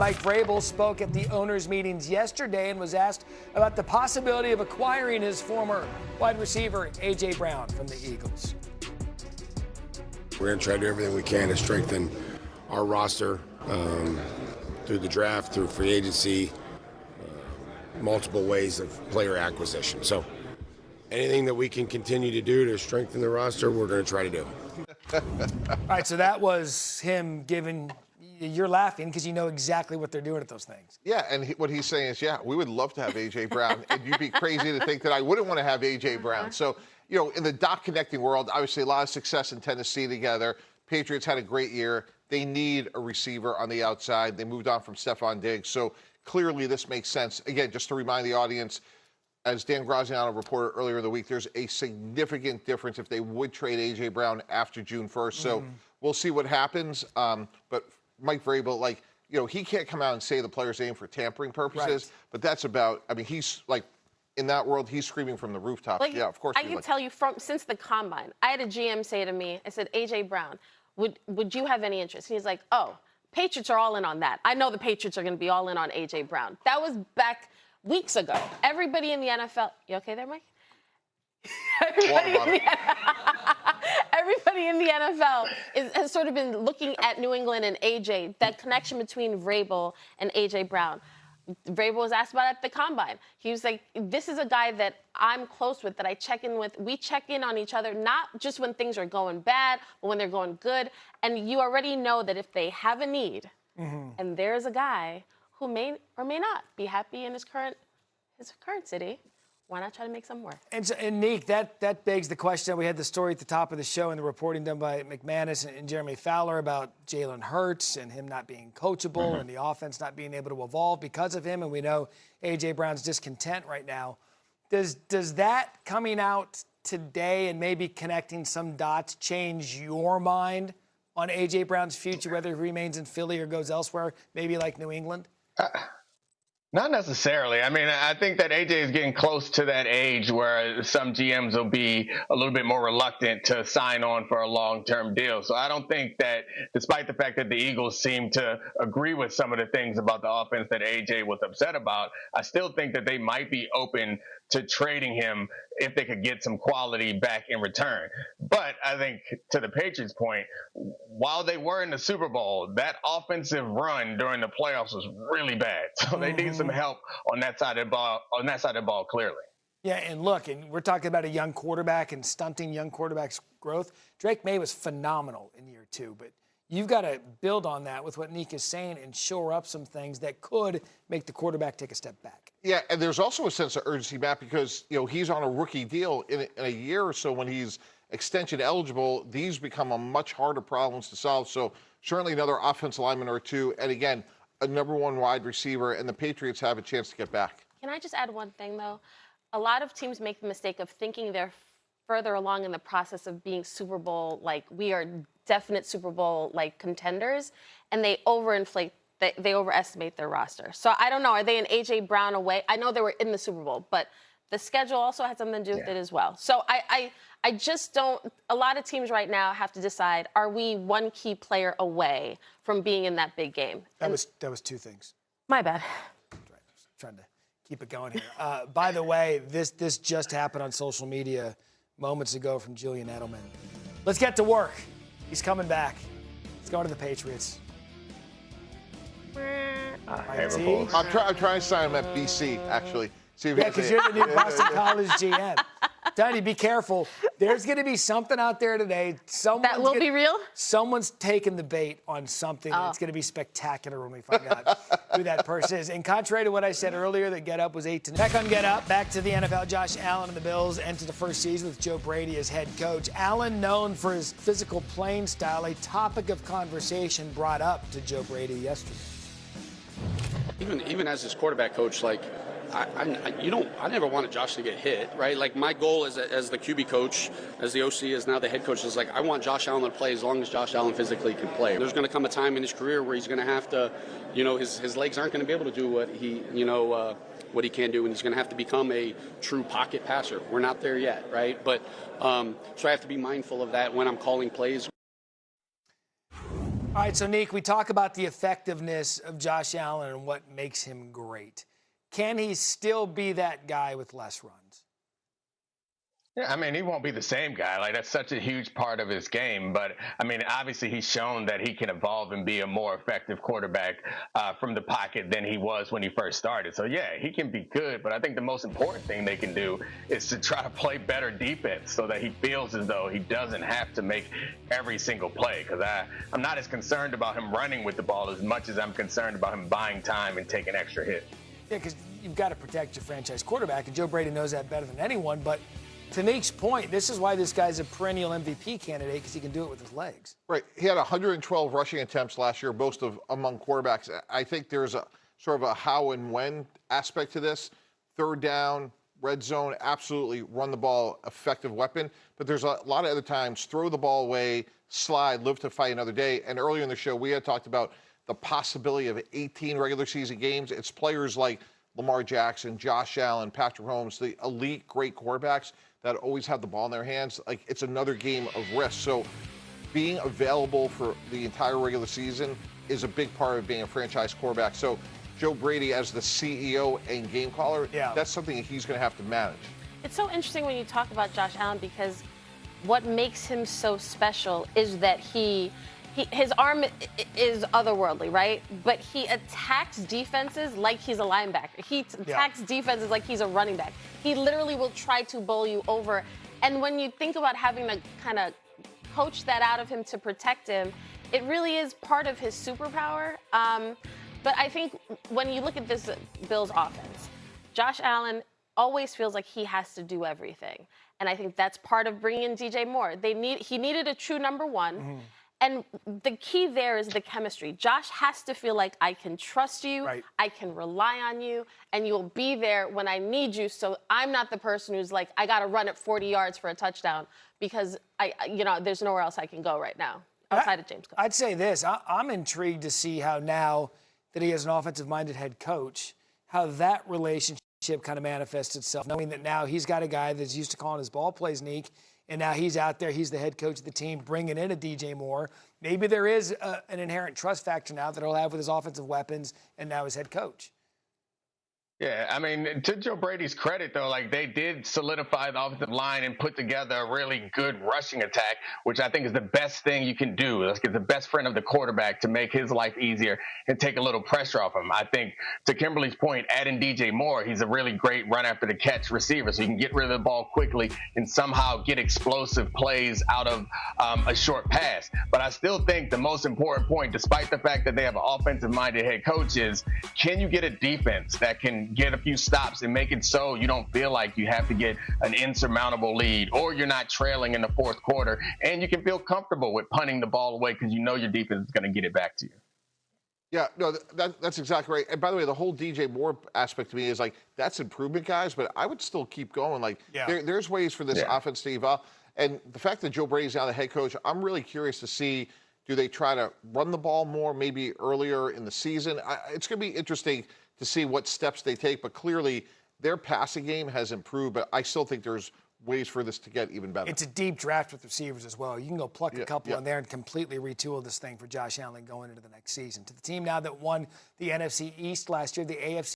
Mike Vrabel spoke at the owners' meetings yesterday and was asked about the possibility of acquiring his former wide receiver, A.J. Brown, from the Eagles. We're going to try to do everything we can to strengthen our roster through the draft, through free agency, multiple ways of player acquisition. So anything that we can continue to do to strengthen the roster, we're going to try to do. All right, so that was him giving – you're laughing because you know exactly what they're doing at those things. Yeah, and what he's saying is, yeah, we would love to have A.J. Brown, and you'd be crazy to think that I wouldn't want to have A.J. Brown. So, you know, in the dot connecting world, obviously a lot of success in Tennessee together. Patriots had a great year. They need a receiver on the outside. They moved on from Stephon Diggs. So clearly this makes sense. Again, just to remind the audience, as Dan Graziano reported earlier in the week, there's a significant difference if they would trade A.J. Brown after June 1st. So we'll see what happens. But Mike Vrabel, like, you know, he can't come out and say the player's name for tampering purposes, right. But that's about, I mean, he's like, in that world, he's screaming from the rooftop. Like, yeah, of course. I can tell you since the combine, I had a GM say to me, I said, A.J. Brown, would you have any interest? And he's like, oh, Patriots are all in on that. I know the Patriots are going to be all in on A.J. Brown. That was back weeks ago. Everybody in the NFL, you okay there, Mike? Everybody in the NFL has sort of been looking at New England and A.J., that connection between Vrabel and A.J. Brown. Vrabel was asked about it at the combine. He was like, this is a guy that I'm close with, that I check in with. We check in on each other, not just when things are going bad, but when they're going good. And you already know that if they have a need, and there's a guy who may or may not be happy in his current city, why not try to make something work? And Nick, that begs the question. We had the story at the top of the show and the reporting done by McManus and Jeremy Fowler about Jalen Hurts and him not being coachable and the offense not being able to evolve because of him. And we know A.J. Brown's discontent right now. Does that coming out today and maybe connecting some dots change your mind on A.J. Brown's future, whether he remains in Philly or goes elsewhere, maybe like New England? Not necessarily. I mean, I think that AJ is getting close to that age where some GMs will be a little bit more reluctant to sign on for a long-term deal. So I don't think that, despite the fact that the Eagles seem to agree with some of the things about the offense that AJ was upset about, I still think that they might be open to trading him if they could get some quality back in return. But I think, to the Patriots' point, while they were in the Super Bowl, that offensive run during the playoffs was really bad. So they need some help on that side of the ball, clearly. Yeah, and look, and we're talking about a young quarterback and stunting young quarterbacks' growth. Drake May was phenomenal in year 2, but you've got to build on that with what Nick is saying and shore up some things that could make the quarterback take a step back. Yeah, and there's also a sense of urgency, Matt, because, you know, he's on a rookie deal in a year or so. When he's extension eligible, these become a much harder problems to solve. So certainly another offensive lineman or two, and again, a number 1 wide receiver, and the Patriots have a chance to get back. Can I just add one thing, though? A lot of teams make the mistake of thinking they're further along in the process of being Super Bowl, like we are definite Super Bowl like contenders, and they overinflate, they overestimate their roster. So I don't know, are they an A.J. Brown away? I know they were in the Super Bowl, but the schedule also had something to do with it as well. So I just don't, a lot of teams right now have to decide, are we one key player away from being in that big game? That was 2 things. My bad. Trying to keep it going here. By the way, this just happened on social media moments ago from Julian Edelman. Let's get to work. He's coming back. He's going to the Patriots. I'm trying to sign him at BC, actually. See if yeah, because you're the new Boston College GM. Tony, be careful. There's going to be something out there today. That will be real? Someone's taking the bait on something. And it's going to be spectacular when we find out who that person is. And contrary to what I said earlier, that Get Up was 8-0. Back on Get Up, back to the NFL. Josh Allen and the Bills enter the first season with Joe Brady as head coach. Allen, known for his physical playing style, a topic of conversation brought up to Joe Brady yesterday. Even as his quarterback coach, like, I never wanted Josh to get hit, right? Like, my goal as the QB coach, as the OC, as now the head coach, is like, I want Josh Allen to play as long as Josh Allen physically can play. There's going to come a time in his career where he's going to have to, you know, his legs aren't going to be able to do what he, what he can do, and he's going to have to become a true pocket passer. We're not there yet, right? But so I have to be mindful of that when I'm calling plays. All All right, so Nick, we talk about the effectiveness of Josh Allen and what makes him great. Can he still be that guy with less runs? Yeah, I mean, he won't be the same guy. Like, that's such a huge part of his game. But, I mean, obviously he's shown that he can evolve and be a more effective quarterback from the pocket than he was when he first started. So, yeah, he can be good. But I think the most important thing they can do is to try to play better defense so that he feels as though he doesn't have to make every single play. Because I'm not as concerned about him running with the ball as much as I'm concerned about him buying time and taking extra hits. Yeah, because you've got to protect your franchise quarterback, and Joe Brady knows that better than anyone. But to Nick's point, this is why this guy's a perennial MVP candidate, because he can do it with his legs. Right. He had 112 rushing attempts last year, most of among quarterbacks. I think there's a sort of a how and when aspect to this. Third down, red zone, absolutely run the ball, effective weapon. But there's a lot of other times, throw the ball away, slide, live to fight another day. And earlier in the show, we had talked about the possibility of 18 regular season games. It's players like Lamar Jackson, Josh Allen, Patrick Mahomes, the elite great quarterbacks that always have the ball in their hands. Like, it's another game of risk. So being available for the entire regular season is a big part of being a franchise quarterback. So Joe Brady, as the CEO and game caller, that's something he's going to have to manage. It's so interesting when you talk about Josh Allen, because what makes him so special is that his arm is otherworldly, right? But he attacks defenses like he's a linebacker. He attacks defenses like he's a running back. He literally will try to bowl you over. And when you think about having to kind of coach that out of him to protect him, it really is part of his superpower. But I think when you look at this Bills offense, Josh Allen always feels like he has to do everything. And I think that's part of bringing in DJ Moore. He needed a true number one. Mm-hmm. And the key there is the chemistry. Josh has to feel like I can trust you, I can rely on you, and you'll be there when I need you. So I'm not the person who's like, I got to run it 40 yards for a touchdown because there's nowhere else I can go right now outside of James Cook. I'd say this. I'm intrigued to see how now that he has an offensive-minded head coach, how that relationship kind of manifests itself, knowing that now he's got a guy that's used to calling his ball plays, Neek, and now he's out there, he's the head coach of the team, bringing in a DJ Moore. Maybe there is an inherent trust factor now that he'll have with his offensive weapons and now his head coach. Yeah, I mean, to Joe Brady's credit, though, like, they did solidify the offensive line and put together a really good rushing attack, which I think is the best thing you can do. Like, it's the best friend of the quarterback to make his life easier and take a little pressure off him. I think, to Kimberly's point, adding DJ Moore, he's a really great run-after-the-catch receiver, so he can get rid of the ball quickly and somehow get explosive plays out of a short pass. But I still think the most important point, despite the fact that they have an offensive-minded head coach, is can you get a defense that can get a few stops and make it so you don't feel like you have to get an insurmountable lead or you're not trailing in the fourth quarter, and you can feel comfortable with punting the ball away because you know your defense is going to get it back to you. Yeah, no, that's exactly right. And by the way, the whole DJ Moore aspect to me is like, that's improvement, guys, but I would still keep going. Like, there's ways for this offense to evolve. And the fact that Joe Brady's now the head coach, I'm really curious to see, do they try to run the ball more maybe earlier in the season? It's going to be interesting to see what steps they take, but clearly their passing game has improved, but I still think there's ways for this to get even better. It's a deep draft with receivers as well. You can go pluck a couple in there and completely retool this thing for Josh Allen going into the next season. To the team now that won the NFC East last year, the AFC